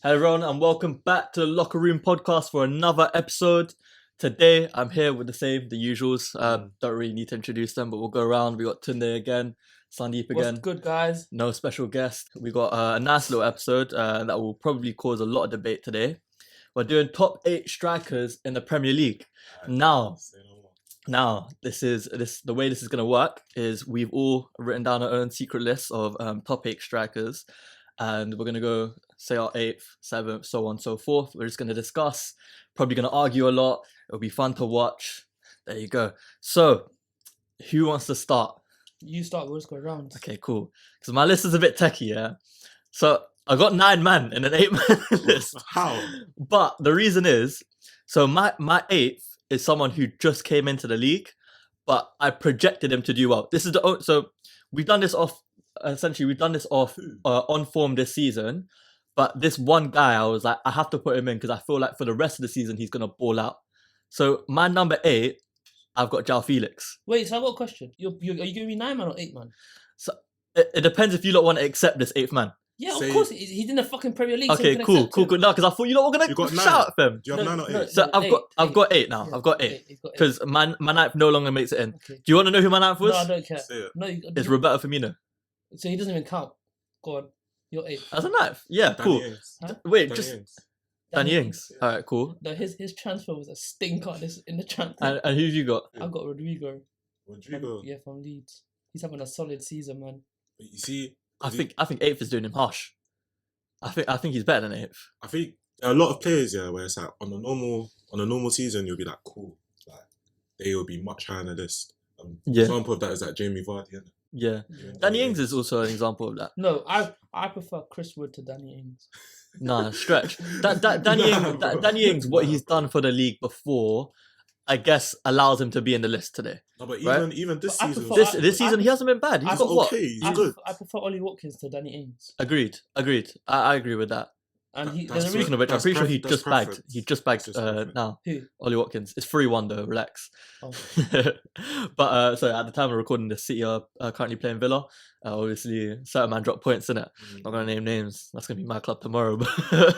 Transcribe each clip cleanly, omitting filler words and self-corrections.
Hello everyone and welcome back to the Locker Room Podcast for another episode. Today I'm here with the usuals. Don't really need to introduce them, but we'll go around. We got Tunde again, Sandeep again. What's good, guys? No special guest. We got a nice little episode that will probably cause a lot of debate today. We're doing top 8 strikers in the Premier League. Now, the way this is gonna work is we've all written down our own secret list of top 8 strikers, and we're gonna go say our 8th, 7th, so on and so forth. We're just gonna discuss, probably gonna argue a lot. It'll be fun to watch. There you go. So, who wants to start? You start, we'll just go around. Okay, cool. Because my list is a bit techie, yeah? So, I got 9 man in an 8-man list. How? But the reason is, so my 8th is someone who just came into the league, but I projected him to do well. This is so we've done this off on form this season, but this one guy I was like, I have to put him in because I feel like for the rest of the season he's gonna ball out. So my number 8, I've got João Felix. Wait, so I've got a question. Are you giving me 9 man or 8 man? So it depends if you lot want to accept this 8th man. Yeah, of course. He's in the fucking Premier League. Okay, so cool. No, because I thought you lot were gonna shout at them. Do you have 9 or 8? So I've got 8 now. Yeah, I've got 8 He's got 8. because my 9th no longer makes it in. Okay. Do you want to know who my 9th was? No, I don't care. Say it. No, It's Roberto Firmino. So he doesn't even count. Go on. You're 8. As a 9th? Yeah, Danny cool. Ings. Huh? Wait, Danny just Ings. Danny Ings. Yeah. Alright, cool. No, his transfer was a stinker in the transfer. And who have you got? I've got Rodrigo. Rodrigo. From Leeds. He's having a solid season, man. You see, I think 8th is doing him harsh. I think he's better than 8th. I think there are a lot of players, yeah, where it's like on a normal season, you'll be like, cool, like they will be much higher on the list. Yeah. Example of that is like Jamie Vardy. Isn't it? Yeah. Danny Ings is also an example of that. No, I prefer Chris Wood to Danny Ings. Nah, stretch. Danny Ings, what he's done for the league before, I guess allows him to be in the list today. No, but Right? even this But I season, prefer- This season he hasn't been bad. He's I got got what? okay. He's I good. prefer Ollie Watkins to Danny Ings. Agreed. I agree with that. And That's there's a Speaking reason. of which, I'm That's pretty sure he preference. just bagged. That's He just bagged That's preference. now. Who? Ollie Watkins. It's 3-1 though. Relax. Oh. But so at the time of recording this, City are currently playing Villa. Obviously, certain man dropped points in it. Not gonna name names. That's gonna be my club tomorrow. Yeah,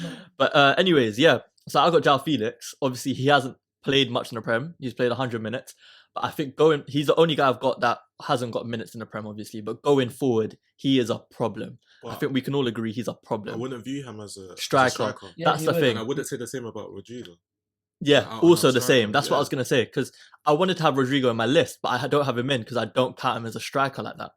man. But anyways, yeah. So I got João Felix. Obviously, he hasn't played much in the Prem. He's played 100 minutes. But I think he's the only guy I've got that hasn't got minutes in the Prem, obviously. But going forward, he is a problem. I But think we can all agree he's a I problem. wouldn't view him as a Striker. Yeah, That's he the would. thing. And I wouldn't say the same about Rodrigo. Yeah, Out and also out the striker, same. That's what I yeah. was going to say. Because I wanted to have Rodrigo in my list, but I don't have him in because I don't count him as a striker like that.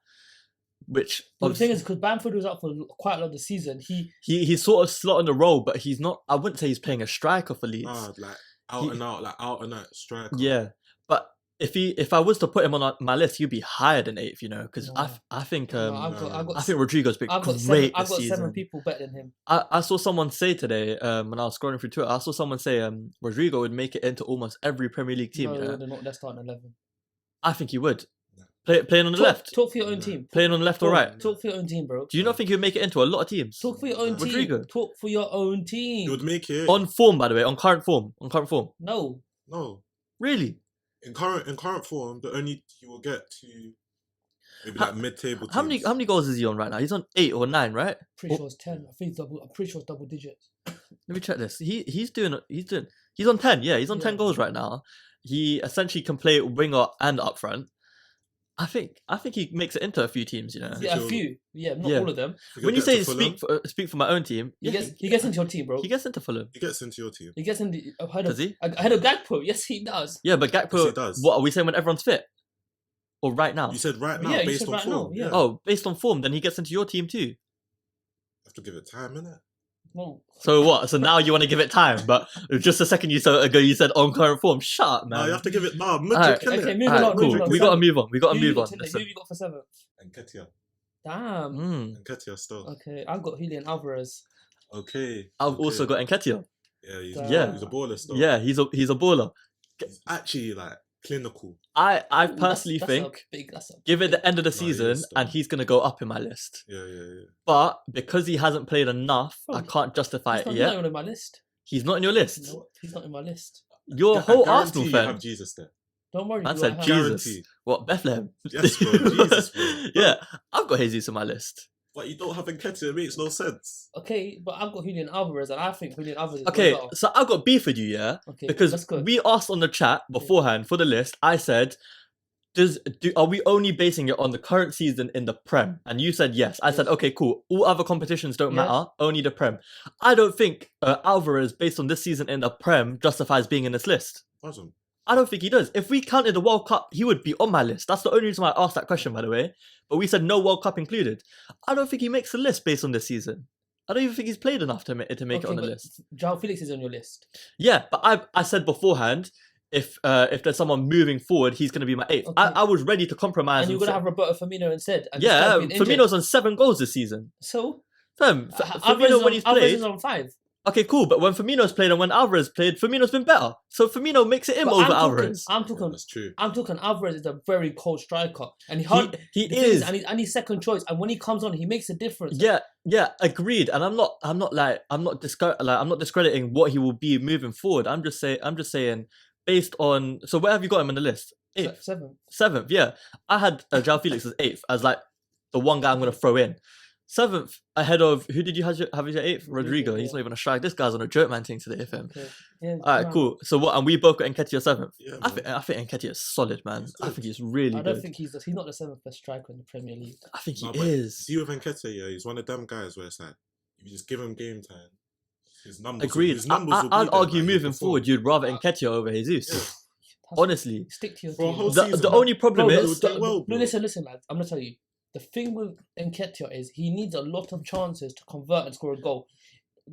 Which, But the thing is, obviously, because Bamford was out for quite a lot of the season, he's sort of slotting the role, but he's not, I wouldn't say he's playing a striker for Leeds. Nah, like He- out and out striker. Yeah, but if I was to put him on my list, he'd be higher than 8th, you know, because No. I think no, I think Rodrigo's been great I've this got season. 7 people better than him. I saw someone say today when I was scrolling through Twitter, I saw someone say Rodrigo would make it into almost every Premier League team. No, You know? they're not. They're starting 11. I think he would. No. Playing on the left, Talk for your own No. team. playing on the left or Talk- right. Talk for your own team, bro. Do you not think he'd make it into a lot of teams? Talk for your own team. Rodrigo. Talk for your own team. He would make it. On form, by the way, on current form. No. No, Really? in current form, the only he will get to maybe How- like mid-table. How many goals is he on right now? He's on 8 or 9, right? Pretty sure it's 10. I think it's double. I'm pretty sure it's double digits. Let me check this. He's on 10. Yeah, he's on 10 Yeah. goals right now. He essentially can play winger and up front. I think he makes it into a few teams, you know. Yeah, a Sure. few. Yeah, not Yeah. all of them. When you say speak for my own team, He yeah, gets into your team, bro. he gets into Fulham. he gets into your team. He gets in the ahead Does of he? ahead of Gakpo. Yes, he does. Yeah, but Yes, Gakpo. he does. What are we saying when everyone's fit? Or right now? You said right now, Yeah, you based said on right now, form. yeah. Oh, based on form, then he gets into your team too. Have to give it time, innit? No. So what? So now you want to give it time, but just a second ago you said on current form. Shut up, No, man. you have to give it. No, Alright. Mudrik, innit? Okay, moving Alright, on. cool. Moving on. We gotta move on. Who you got Listen. Who you got for 7th? And Ketia. Damn. Mm. Ketia still. Okay, I've got Julian Alvarez. Okay. I've okay. also got Nketiah. Yeah, he's, Yeah. he's a baller still. Yeah, he's a baller. He's actually like clinical. I Ooh, personally that's think that's a give it the end of the No, he season is still. and he's gonna go up in my list. Yeah. But because he hasn't played enough, Bro, I can't justify He's it not yet. even on my list. He's not in your list. No, he's not in my list. You're a I whole guarantee Arsenal you fan. have Jesus there. Don't worry. Man you said I have- Jesus. Guarantee. What, Bethlehem? Yes, bro. Jesus, bro. Yeah, I've got Jesus on my list. But you don't have Nketiah. It makes no sense. Okay, but I've got Julian Alvarez, and I think Julian Alvarez is way Okay, better. so I've got beef with you, yeah? Okay, Because that's good. we asked on the chat beforehand for the list, I said, are we only basing it on the current season in the Prem? And you said yes. I said, Yes. okay, cool. All other competitions don't Yes. matter, only the Prem. I don't think Alvarez, based on this season in the Prem, justifies being in this list. Doesn't. I don't think he does. If we counted the World Cup, he would be on my list. That's the only reason why I asked that question, by the way. But we said no World Cup included. I don't think he makes the list based on this season. I don't even think he's played enough to make it on the but list. João Felix is on your list. Yeah, but I said beforehand, if there's someone moving forward, he's going to be my 8th. Okay. I was ready to compromise. And you're going to have Roberto Firmino instead. And yeah, this guy's been injured. Firmino's on 7 goals this season. So? Fam, Alvarez Firmino when he's Alvarez played. is on 5. Okay, cool, but when Firmino's played and when Alvarez played, Firmino's been better. So Firmino makes it in But over Alvarez. I'm talking. That's true. I'm talking. Alvarez is a very cold striker, and He the thing is. and he's second choice. And when he comes on, he makes a difference. Yeah, agreed. And I'm not discrediting what he will be moving forward. I'm just saying, based on, so where have you got him on the list? 8th, 7th. Yeah, I had João Felix as 8th as like the one guy I'm gonna throw in. 7th ahead of who did you have as your 8th? Rodrigo. He's yeah. not even a strike. This guy's on a joke man thing today, fam. Okay. Yeah, Alright, cool. So what? And we both got Nketiah 7th. Yeah, I think Nketiah is solid, man. I think he's really I don't good. think he's not the 7th best striker in the Premier League. I think he No, but is. See with Nketiah, yeah, he's one of them guys where it's like, if you just give him game time, his numbers. Agreed. His numbers will be I'd there, argue like, moving before. forward, you'd rather Nketiah over Jesus. Yeah. Honestly, Stick to your For a team. whole the season, only problem Bro, is well, bro. listen, lads. I'm gonna tell you. The thing with Nketiah is he needs a lot of chances to convert and score a goal.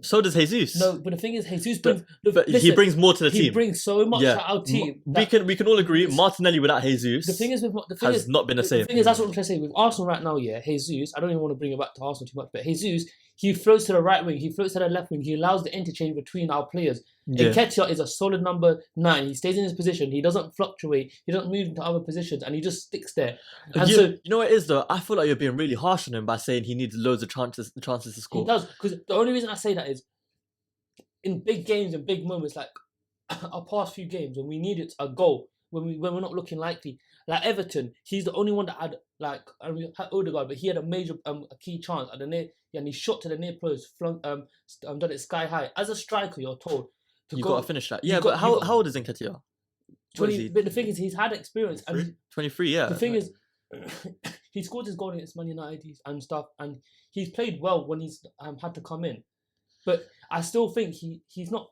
so does Jesus. No, but the thing is, Jesus But- brings. but he listen, brings more to the he team. brings so much Yeah. to our team. We that can all agree it's- Martinelli without Jesus the thing is with the thing has is not been the same. The thing is, that's what I'm trying to say. With Arsenal right now, yeah, Jesus, I don't even want to bring it back to Arsenal too much, but Jesus, he floats to the right wing, he floats to the left wing, he allows the interchange between our players. Yeah. Nketiah is a solid number 9. He stays in his position, he doesn't fluctuate, he doesn't move into other positions, and he just sticks there. And you, so you know what it is though? I feel like you're being really harsh on him by saying he needs loads of chances to he score. does, because the only reason I say that is in big games and big moments, like our past few games, when we needed a goal, when we're not looking likely, like Everton, he's the only one that had had Odegaard, but he had a major a key chance at the near, and he shot to the near post, flung done it sky high. As a striker, you're told to You go got to finish that. Yeah, got- but how got- old is Nketiah? What is 20. he? But the thing is, he's had experience, and 23. Yeah. the thing is, he scored his goal against Man United and stuff, and he's played well when he's had to come in. But I still think he's not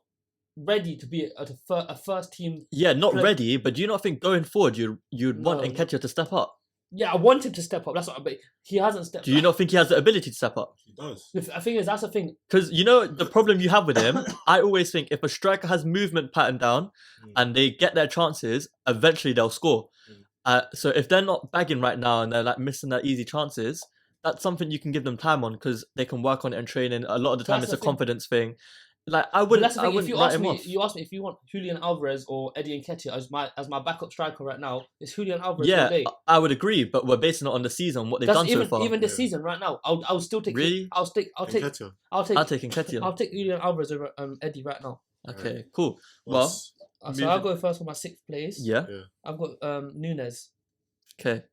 ready to be a first team. Yeah, not But- ready. But do you not think going forward you'd want No. Nketiah to step up? Yeah, I want him to step up. That's what. But he hasn't stepped. Do you up. not think he has the ability to step up? He does. The thing is, that's the thing. Because you know the problem you have with him. I always think if a striker has movement pattern down Mm. and they get their chances, eventually they'll score. So if they're not bagging right now and they're like missing their easy chances, that's something you can give them time on because they can work on it in training. A lot of the time, That's it's a the thing. confidence thing. Like I But wouldn't, that's the I thing. If wouldn't you write ask him me, off. you ask me if you want Julian Alvarez or Eddie Nketiah as my backup striker right now. It's Julian Alvarez. all Yeah, day. I would agree, but we're basing it on the season, what they've done That's so far. even this Yeah. season right now. I'll still take. Really? I'll take. Nketiah. I'll take. I'll take Nketiah. I'll take Julian Alvarez over Eddie right now. Okay, cool. Well, What's- So I'll moving- go first for my 6th place. yeah. I've got Nunes. Okay.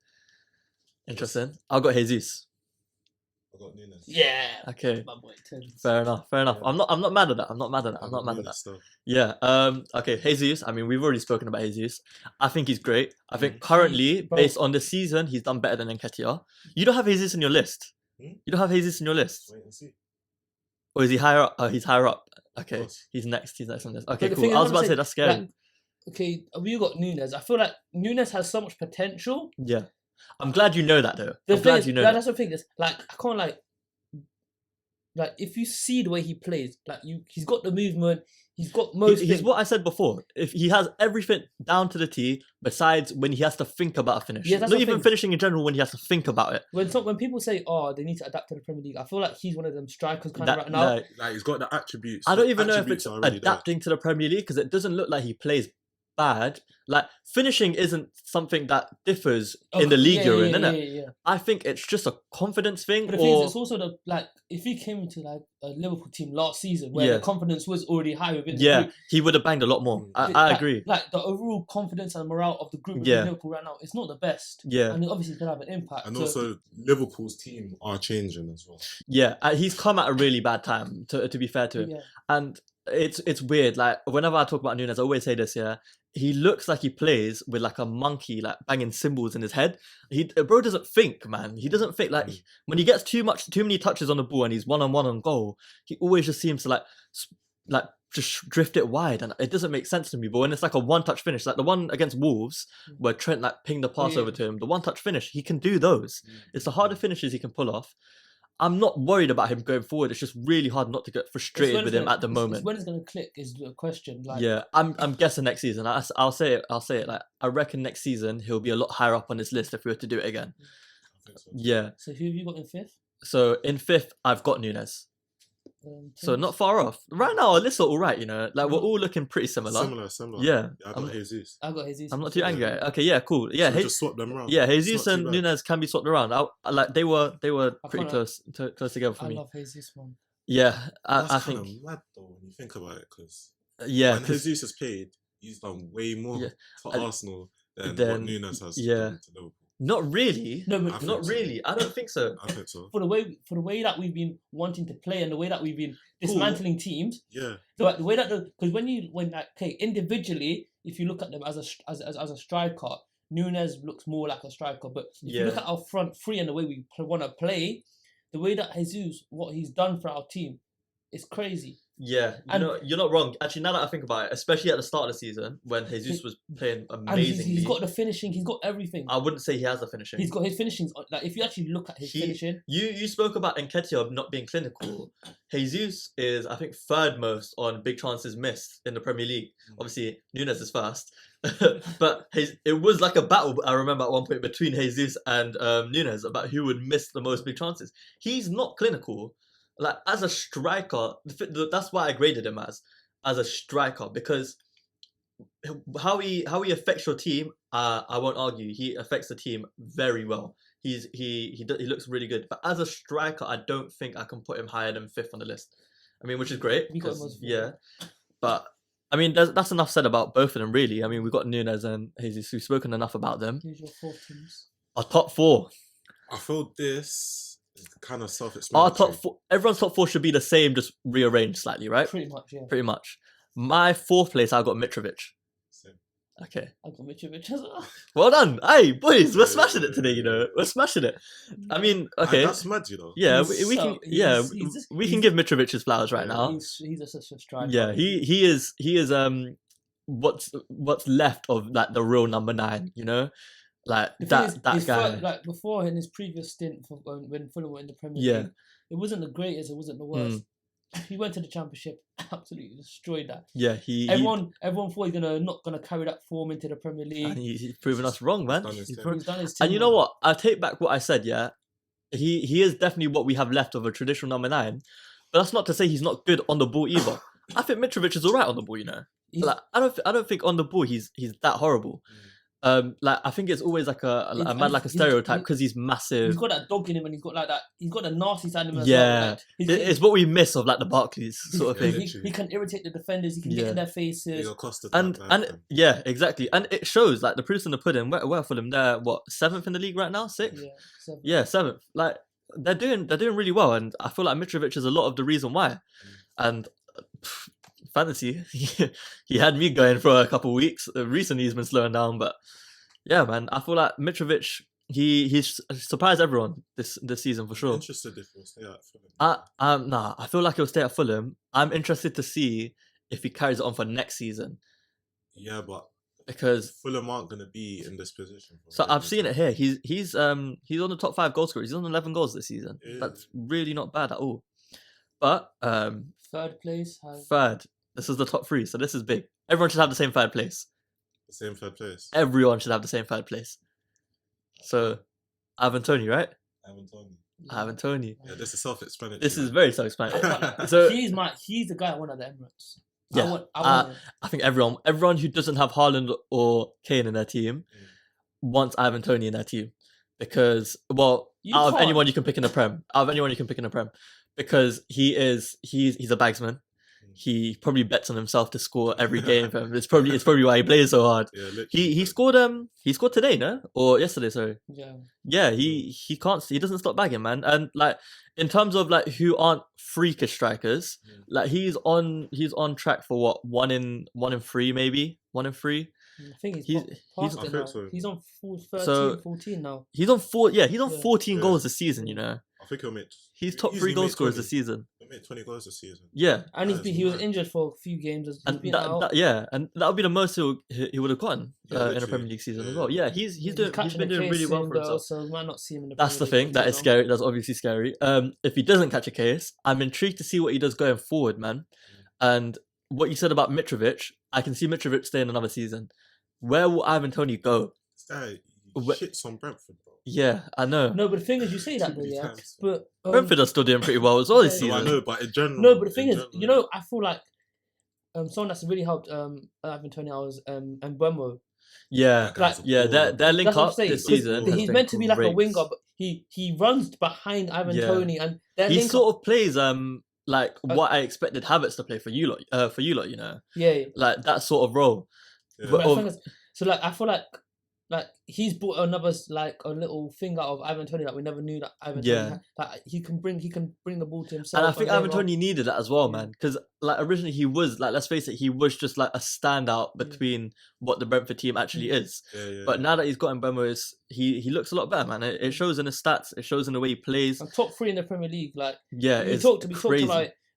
Interesting. I've got Jesus. I got Nunes. Yeah. Okay. My boy Tins. Fair enough. Fair enough. Yeah. I'm not mad at that. I'm not mad at that. I'm I not got mad at that. Nunes still. Yeah. Okay. Jesus. I mean, we've already spoken about Jesus. I think he's great. I think Mm. currently, Bro. based on the season, he's done better than Nketiah. You don't have Jesus in your list. Hmm? You don't have Jesus in your list, Wait and see. or is he higher up? Oh, he's higher up. Okay. course. He's next. He's next on this. Okay. the Cool. thing is, I was I'm about to say saying, that's scary. Like, okay, we got Nunes. I feel like Nunes has so much potential. Yeah. I'm glad you know that though. The I'm thing glad is, you know that, that. that's the thing. Is like I can't like if you see the way he plays, like he's got the movement. He's got most. He's things. what I said before. If he has everything down to the T, besides when he has to think about a finish, Yeah, that's not the even thing. finishing in general. When he has to think about it, When people say, "Oh, they need to adapt to the Premier League," I feel like he's one of them strikers kind That- of right now. like, Like he's got the attributes. I don't the even know if attributes it's are already there. adapting to the Premier League because it doesn't look like he plays bad. Like finishing isn't something that differs in the league you're in, innit? Yeah. I think it's just a confidence thing, But the thing is, or it's also the like if he came into like a Liverpool team last season where Yeah. the confidence was already high within the yeah, group, he would have banged a lot more. I like, agree. Like the overall confidence and morale of the group within Yeah. Liverpool right now, it's not the best. Yeah, And it obviously can have an impact. And So- also, Liverpool's team are changing as well. yeah. He's come at a really bad time. To be fair to him, yeah. and it's weird. Like whenever I talk about Nunes, I always say this. Yeah, he looks like he plays with like a monkey, like banging cymbals in his head. Bro doesn't think, man. He doesn't think. Like when he gets too many touches on the ball and he's 1-on-1 on goal, he always just seems to like just drift it wide, and it doesn't make sense to me. But when it's like a one-touch finish, like the one against Wolves, where Trent like pinged the pass Yeah. over to him, the one-touch finish, he can do those. It's the harder finishes he can pull off. I'm not worried about him going forward. It's just really hard not to get It's frustrated when with it's him gonna- at the it's- moment. It's when it's going to click is the question. Like, Yeah, I'm guessing next season. I'll say it. Like I reckon next season he'll be a lot higher up on this list if we were to do it again. I think so. Yeah. So who have you got in fifth? So in fifth, I've got Nunes. So Tim? not far off. Right now, our lists are all right. You know, like we're all looking pretty similar. Similar. Yeah. I got Jesus. I got Jesus. I'm in not too fifth. angry. Okay, yeah, cool. Yeah, So just swap them around. yeah, It's Jesus not and too bad. Nunes can be swapped around. Like they were I pretty kinda- close together for I me. love Jesus, man. Yeah, I That's think kind of mad though when you think about it, because yeah, when 'cause- Jesus has played, he's done way more Yeah. for And Arsenal than what then- Nunes has yeah. done to Liverpool. not really. No, I but think Not so. really. I don't think so. I think so. for the way that we've been wanting to play and the way that we've been dismantling teams, Yeah. the way that because when like okay individually, if you look at them as a striker, Nunes looks more like a striker. But if you look Yeah. at our front three and the way we want to play, the way that Jesus, what he's done for our team, is crazy. Yeah, And- you're not wrong. Actually, now that I think about it, especially at the start of the season when Jesus was playing And amazingly, he's got the finishing. He's got everything. I wouldn't say he has the finishing. He's got his finishings. Like if you actually look at his finishing, You spoke about Nketiah not being clinical. Jesus is, I think, third most on big chances missed in the Premier League. Obviously, Nunes is first, but it was like a battle. I remember at one point between Jesus and Nunes about who would miss the most big chances. He's not clinical. Like as a striker, that's why I graded him as a striker, because how he affects your team, I won't argue. He affects the team very well. He looks really good. But as a striker, I don't think I can put him higher than fifth on the list. I mean, which is great. We got him Because, as fifth. yeah, but I mean, that's enough said about both of them, really. I mean, we've got Nunes and Jesus. We've spoken enough about them. who's your four teams? Our top four. I feel this is kind of Our self-explanatory. top four. Everyone's top four should be the same, just rearranged slightly, right? Pretty much, yeah. Pretty much. My fourth place, I got Mitrovic. Same. Okay. I got Mitrovic as well. Well done. Hey, boys, we're Yeah, smashing yeah, it today, yeah, you know. yeah. We're smashing it. I mean, okay. That's mad, you know. Yeah, He's we so- can. Yeah, he's- we can give Mitrovic his flowers right Yeah. now. He's a such a striker. Yeah, he is what's left of like the real number 9. You know, like The thing is, that his guy. like before in his previous stint for, when Fulham were in the Premier Yeah. League, it wasn't the greatest, it wasn't the worst. He went to the Championship, absolutely destroyed that. Yeah, he Everyone thought he's not gonna carry that form into the Premier League. and he's proven us wrong, man. done his He's thing. proven- He's done his And thing, you know man. what? I take back what I said. Yeah, he is definitely what we have left of a traditional number 9. But that's not to say he's not good on the ball either. I think Mitrovic is alright on the ball. You know, He's- like I don't think on the ball he's that horrible. Like I think it's always like a He's- man like a he's- stereotype he- because he's massive. He's got that dog in him, and he's got like that. He's got the nasty side in him as Yeah. well. Like, It's what we miss of like the Barclays sort of Yeah, thing. literally. he can irritate the defenders. He can Yeah. get in their faces. Diego Costa And type vibe, man. yeah, exactly. And it shows like the proof's in the pudding. Where Fulham? They're what, 7th in the league right now? 6th? Yeah, so Yeah, 7th. Like they're doing really well, and I feel like Mitrovic is a lot of the reason why. And fantasy, he had me going for a couple of weeks. Recently, he's been slowing down, but yeah, man, I feel like Mitrovic. He's surprised everyone this season for I'm sure. interested if he'll stay at Fulham. I feel like he'll stay at Fulham. I'm interested to see if he carries it on for next season, Yeah, but because Fulham aren't going to be in this position. for so very I've long seen time. it here. He's on the top 5 goal scorers. He's on 11 goals this season. Yeah. That's really not bad at all. But third place has third, this is the top 3, so this is big. Everyone should have the same third place. The same third place. Everyone should have the same third place. So, Ivan Toney, right? Ivan Toney. Ivan Toney. Yeah, this is self-explanatory. This is man. very self-explanatory. But, So- he's the guy I want at the Emirates. Yeah, I want him. I think everyone who doesn't have Haaland or Kane in their team wants Ivan Toney in their team because, well, You out of can't. anyone you can pick in the Prem, because he's a bagsman. He probably bets on himself to score every game. For him. It's probably why he plays so hard. Yeah, literally. He scored today, no, or yesterday? Sorry. Yeah. He doesn't stop bagging, man. And like in terms of like who aren't freakish strikers, like he's on track for what 1 in 3 maybe 1 in 3. I think He's- past I it think now. so. He's on 13, So- 14 now. He's on 14 Yeah. goals this season. You know, I think he'll make. he's top 3 easily goal make scorers 20. this season. He'll make 20 goals this season. Yeah. And That is he was mad. injured for a few games. He's And been out. and that would be the most he would have gotten Yeah, in a literally. Premier League season as Yeah. well. Yeah, he's been catching doing a really case well soon, for though, himself. so we might not see him in the That's the Premier thing. League That for is too long. scary. That's obviously scary. If he doesn't catch a case, I'm intrigued to see what he does going forward, man. And what you said about Mitrovic, I can see Mitrovic staying another season. Where will Ivan Toney go? This guy Wh- shits on Brentford, bro. Yeah, I know. No, but the thing is, you say that, Too though, many yeah. times. But Brentford are still doing pretty well as well this Yeah, No, I season. know, but in general. no, but the thing in is, you general, know, I feel like someone that's really helped Ivan Toney out was Mbeumo. Yeah, that guy's a yeah. baller, Their bro. link That's what I'm up saying, this 'cause season. has He's been meant to be like a great. winger, but he runs behind Ivan Yeah. Toney, and their He link sort up, of plays like what I expected Havertz to play for you lot. You know, yeah. like that sort of role. Yeah. But But I think so like I feel like he's brought another like a little thing out of Ivan Toney that we never knew that Ivan Yeah. Toney had. Like he can bring the ball to himself. And I think then Ivan run. Toney needed that as well, Yeah. man. Because like originally he was like, let's face it, he was just like a standout between what the Brentford team actually is. Yeah. But now that he's got Mbeumo, he looks a lot better, man. It shows in his stats. It shows in the way he plays. And top 3 in the Premier League. Like Yeah, we it's talked crazy.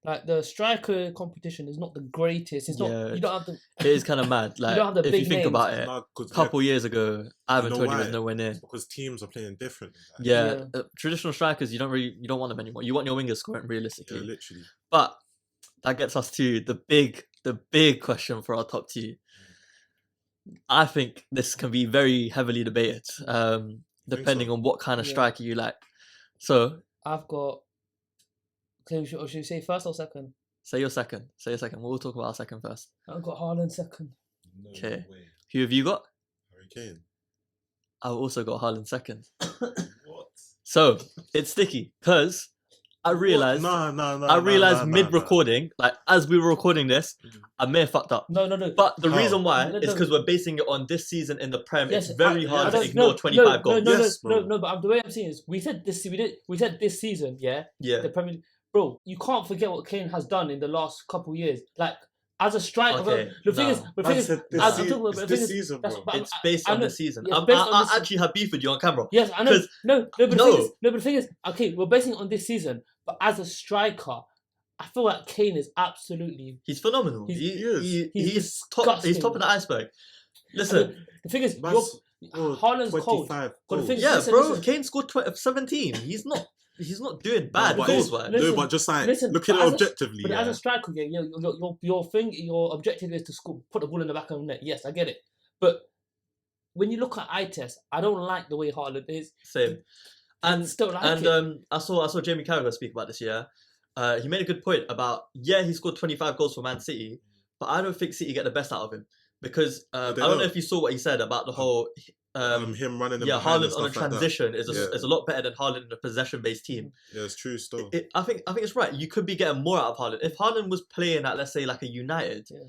like the striker competition is not the greatest. It's not. Yeah. You don't have the. It is kind of mad. Like don't have the if big you think names. about it, Nah, a 'cause couple years ago, Ivan know Toney was why? nowhere near. it's because teams are playing different. Like, Yeah, Yeah. traditional strikers, you don't want them anymore. You want your wingers scoring realistically. yeah, literally. But that gets us to the big question for our top 2. I think this can be very heavily debated, depending so? on what kind of Yeah. striker you like. So I've got. Okay, should we say first or second? say your second. We'll talk about our second first. I've got Haaland second. No Okay. way. Who have you got? Harry Kane. I've also got Haaland second. What? So it's sticky because I realized mid-recording, like as we were recording this, I may have fucked up. No. But the How? reason why No, is no. because we're basing it on this season in the Prem. Yes, It's very I hard to don't- ignore 25 goals. Yes, bro. But the way I'm saying is, we said this season, yeah, Yeah. the Premier League, bro. You can't forget what Kane has done in the last couple years. Like as a striker, Okay, the thing is, nah. the thing I is, said this I'm se- talking about- it's the this thing is, season, that's- bro. but It's based I on know- this season. yes, based on I this- actually have beef with you on camera. yes, I know. 'Cause- But the thing No. is, but the thing is, okay, we're basing it on this season, but as a striker, I feel like Kane is absolutely. He's phenomenal. He's- He's top. He's disgusting. top of the iceberg. Listen, The thing is, Man's Haaland's cold. 25 But the goals. thing is- yeah, listen, bro. listen. Kane scored 17. He's not doing bad but goals, it's- man. listen, No, but just like listen, look at but it as a- objectively. But Yeah. as a striker, yeah, your objective is to score, put the ball in the back of the net. Yes, I get it. But when you look at eye test, I don't like the way Haaland is. Same. And Still like it. I saw Jamie Carragher speak about this. Yeah, he made a good point about he scored 25 goals for Man City, but I don't think City get the best out of him because I They don't know don't. if you saw what he said about the whole him running. yeah, behind Haaland and on a stuff like that. transition is Yeah. a lot better than Haaland in a possession-based team. Yeah, it's true. Still, I think it's right. You could be getting more out of Haaland if Haaland was playing at, let's say, like a United. Yeah.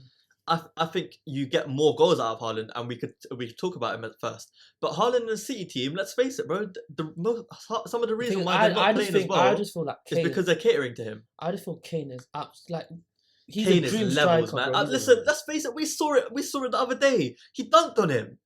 I think you get more goals out of Haaland, and we could talk about him at first. But Haaland in the City team, let's face it, bro. Some of the reason why they're not playing as well I just feel like is Kane. because they're catering to him. I just feel Kane is like he's Kane a is dream levels, striker, man. bro. Listen, let's face it. We saw it the other day. He dunked on him.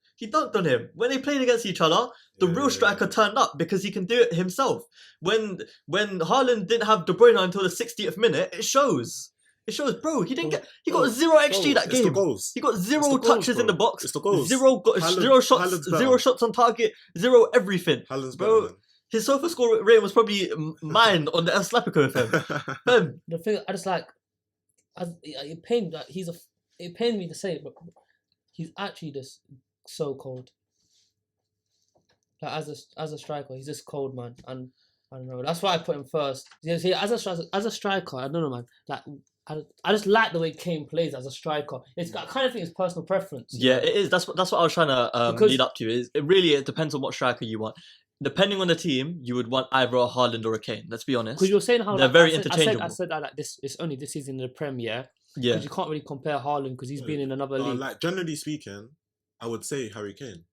When they played against each other. The real striker turned up because he can do it himself. When Haaland didn't have De Bruyne until the 60th minute, it shows. It shows, bro. He got 0 XG that It's the game. goals. He got 0 It's the goals, touches in bro. the box. It's the goals. Zero Haaland's better. 0 shots on target. 0 everything. Haaland's Bro, better. his sofa score rating was probably mine on the El Slapico FM. Man. The thing I just like, it pained that it pained me to say it, but he's actually just so cold. Like as a striker, he's just cold, man, and I don't know. That's why I put him first. Yeah, see, as a striker, I don't know, man. Like I just like the way Kane plays as a striker. I kind of think it's personal preference. Yeah, it is. That's what I was trying to Because- lead up to. Is it depends on what striker you want. Depending on the team, you would want either a Haaland or a Kane. Let's be honest. Because you're saying how They're like, very I interchangeable. said that like this. It's only this season in the Prem, yeah. Yeah, Because you can't really compare Haaland because he's been in another league. Like generally speaking, I would say Harry Kane.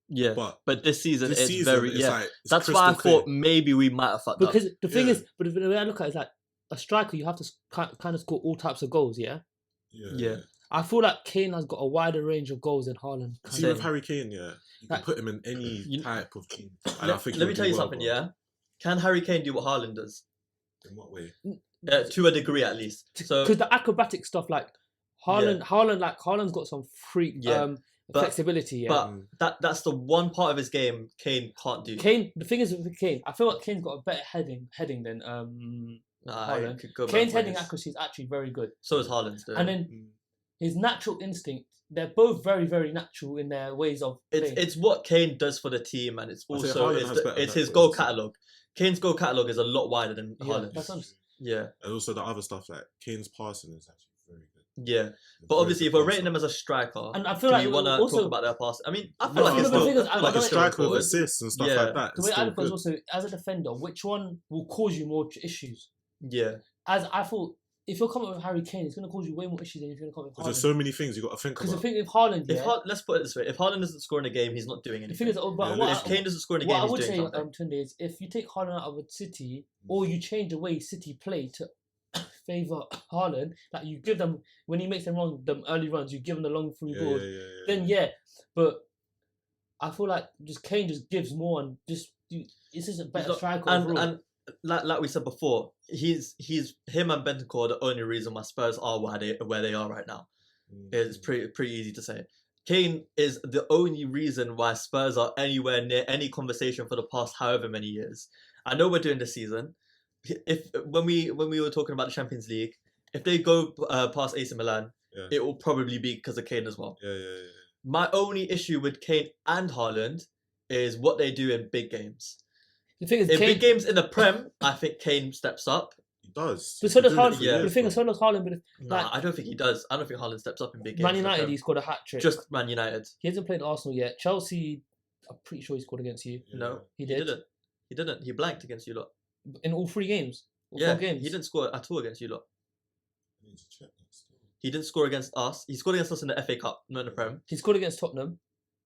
yeah. But this season This it's season, very it's yeah. like, it's That's why I crystal clear. thought maybe we might have fucked up. Because the thing Yeah. is, but the way I look at it is like a striker, you have to kind of score all types of goals, yeah. Yeah. I feel like Kane has got a wider range of goals than Haaland. See, with Harry Kane, yeah, you can Like- put him in any You- type of team. Let me tell you something. Yeah, can Harry Kane do what Haaland does? In what way? To a degree, at least. So Because the acrobatic stuff, like Haaland's got some freak Yeah, but- flexibility. Yeah. but that's the one part of his game Kane can't do. Kane, the thing is with Kane, I feel like Kane's got a better heading than Nah, Haaland. it could go both Kane's heading ways. accuracy is actually very good, So is Haaland's. Though. and then his natural instinct. They're both very, very natural in their ways of playing. It's what Kane does for the team, and it's I'd say also Haaland has better it's his natural goal instinct. catalogue. Kane's goal catalogue is a lot wider than Yeah, Haaland's. that's what I'm saying. Yeah, And also the other stuff, like Kane's passing is actually very good. yeah. But Very obviously, good if we're passer. rating them as a striker, And I feel do like you want to also talk about their pass? I mean, I feel No, like it's no, but the still thing is, I- like a I- striker with important. assists and stuff Yeah. like that. the It's way I still look at it is good. also as a defender, which one will cause you more issues? Yeah, As I thought, if you're coming with Harry Kane, it's going to cause you way more issues than if you're going to come with Because there's Haaland. so many things you got to think Because the about. thing with Haaland, if yeah, let's put it this way: if Haaland doesn't score in a game, he's not doing the anything. thing is, but Yeah, what, If Kane doesn't score in a what game, I he's would doing say, something. Tunde, is if you take Haaland out of City, or you change the way City play to favour Haaland, that you give them when he makes them early runs, you give them the long through Yeah, balls. yeah. Then yeah, but I feel like just Kane just gives more and just this is a better striker overall. and like we said before, he's him and Bentancur are the only reason why Spurs are where they are right now. It's pretty easy to say. Kane is the only reason why Spurs are anywhere near any conversation for the past however many years. I know we're doing this season. If when we were talking about the Champions League, if they go past AC Milan, Yeah. it will probably be because of Kane as well. Yeah. My only issue with Kane and Haaland is what they do in big games. The thing is, In Kane, big games in the Prem, I think Kane steps up. He does. but so does He's doing it Haaland. for Yeah. The years, thing is, bro. so does Haaland. But Nah, Like- I don't think he does. I don't think Haaland steps up in big games. Man in the United, Prem. he scored a hat trick. Just Man United. He hasn't played Arsenal yet. Chelsea, I'm pretty sure he scored against you Yeah. No, He he did? didn't. He didn't. He blanked against you lot. in all 3 games. Or Yeah, 4 games. he didn't score at all against you lot. I need to check that still. He didn't score against us. He scored against us in the FA Cup, not in the Prem. He scored against Tottenham.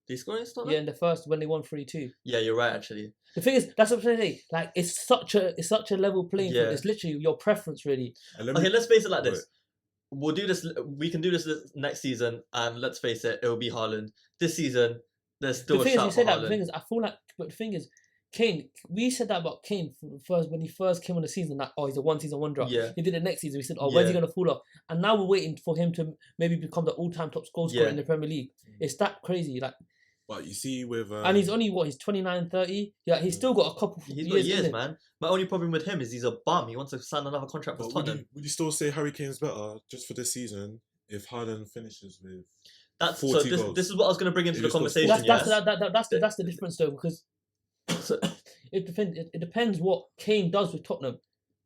Did he score against Tottenham? Yeah, in the first when they won 3-2. Yeah, you're right. Actually, The thing is, that's what I'm saying. Like, it's such a level playing field. Yeah. It's literally your preference, really. And let me- okay. Let's face it like Wait. this. We'll do this. We can do this next season, and let's face it, it will be Haaland. This season, there's still The a thing is, shout you for said that. The Haaland. thing is, I feel like, but the thing is, Kane. We said that about Kane when he first came on the season. That he's a one-season wonder. Yeah. He did it next season. We said, when's he Yeah. gonna fall off? And now we're waiting for him to maybe become the all-time top goal scorer Yeah. in the Premier League. It's that crazy. Like, But you see, with and he's only what? He's 29, 30. Yeah, he's still got a couple He's got years, in it. man. My only problem with him is he's a bum. He wants to sign another contract for But would Tottenham. you still say Harry Kane's better just for this season if Haaland finishes with? That's 40 so. goals. This is what I was going to bring into He the just got conversation. 40 That's yes. that's the difference though, because So, it depends what Kane does with Tottenham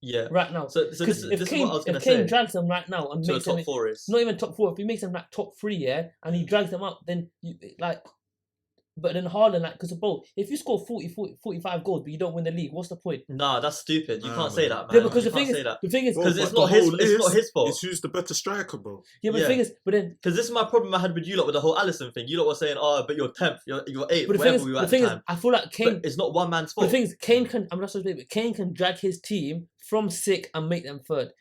yeah. right now. So this Because is if what I Kane was going if to Kane say. drags them right now and To a makes them top four is. not even top 4, if he makes them like top 3, yeah, and he drags them up, then you like. But then Haaland, like, because of both, if you score 40, 45 goals but you don't win the league, what's the point? Nah, that's stupid. You Nah, can't say man. that, man. Yeah, because you the thing can't is, say that. the thing is, Bro, Because it's but not the his. whole It's not is- his fault. It's who's the better striker, bro. yeah, but yeah. the thing is, but then, Because this is my problem I had with you lot with the whole Allison thing. You lot were saying, "Oh, but you're 10th, you're 8th, but the thing wherever is, we were the at the thing is, time." I feel like Kane. But it's not one man's But the fault. thing is, Kane can. I'm not supposed to say, but Kane can drag his team from 6th and make them 3rd.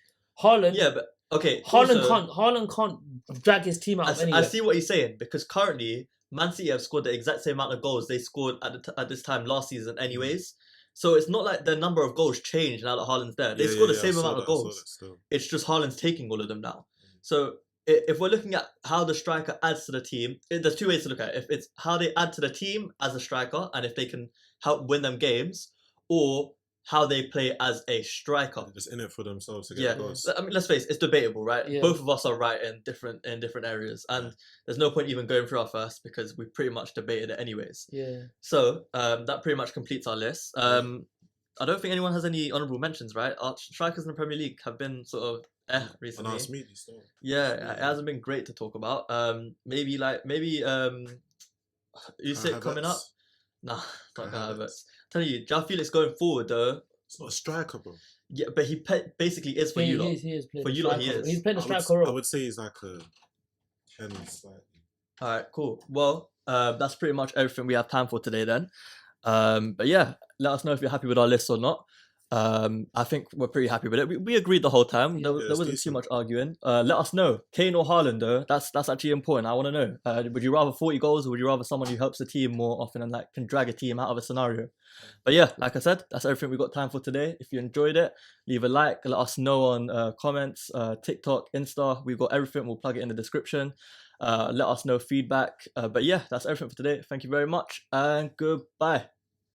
Haaland, Yeah, but okay. Haaland also, can't. Haaland can't drag his team out of I anywhere. see what he's saying because currently Man City have scored the exact same amount of goals they scored at this time last season, anyways. So it's not like the number of goals changed now that Haaland's there. They scored the same amount of goals. It's just Haaland's taking all of them now. So if we're looking at how the striker adds to the team, there's 2 ways to look at it. If it's how they add to the team as a striker and if they can help win them games, or how they play as a striker. They're just in it for themselves to get Yeah, goals. I mean, let's face it, it's debatable, right? Yeah. Both of us are right in different areas, and there's no point even going through our first because we pretty much debated it anyways. Yeah. So that pretty much completes our list. I don't think anyone has any honourable mentions, right? Our strikers in the Premier League have been sort of And recently. ask me this though. Yeah, it hasn't been great to talk about. Maybe you see it coming up? Nah, not Kai gonna Havertz. Tell you, João Felix going forward though. It's not a striker, bro. Yeah, but he basically is for you lot. He is playing For the you lot, striker he role. He's is. playing the I would, striker I role. would say he's like a 10 slightly. All right, cool. Well, that's pretty much everything we have time for today then. But yeah, let us know if you're happy with our list or not. I think we're pretty happy with it. We agreed the whole time. There it's wasn't too decent. much arguing. Let us know, Kane or Haaland though. That's actually important. I want to know. Would you rather 40 goals, or would you rather someone who helps the team more often and like can drag a team out of a scenario? But yeah, like I said, that's everything we got time for today. If you enjoyed it, leave a like. Let us know on comments, TikTok, Insta. We've got everything. We'll plug it in the description. Let us know feedback. But yeah, that's everything for today. Thank you very much and goodbye.